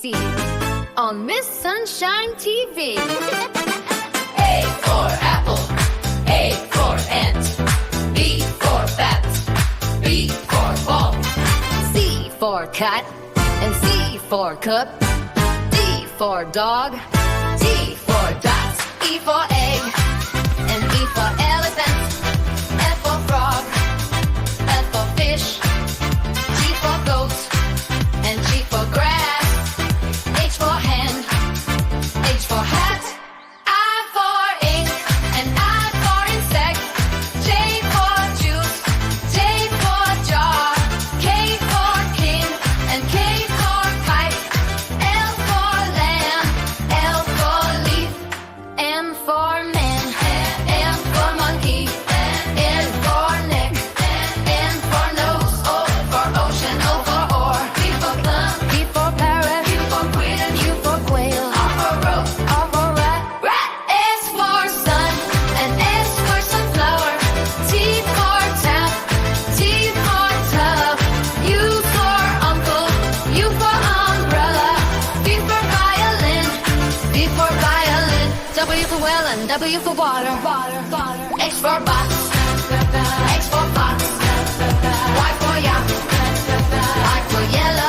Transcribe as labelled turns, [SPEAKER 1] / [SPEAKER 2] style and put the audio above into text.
[SPEAKER 1] ABC on Miss Sunshine TV.
[SPEAKER 2] A for apple, A for ant, B for bat, B for ball,
[SPEAKER 1] C for cat, and C for cup. D for dog,
[SPEAKER 2] D for dot,
[SPEAKER 1] E for egg, and E for elephant. F for frog, F for fish, G for goat, and G for grass. H for hand, H for hat. I for ink, and I for insect. J for juice, J for jar. K for king, and K for kite. L for lamb, L for leaf. M for man, M for monkey. N for neck, N for nose. O for ocean, O for oar. P for plum, P for parrot. Q for queen, Q for quail. R for rope, R for rat. S for sun, and S for sunflower. T for tap, T for tub. U for uncle, U for umbrella. V for violin, V for violin. W for well and W for water. X for box, X for fox. Y for yak, Y for yellow.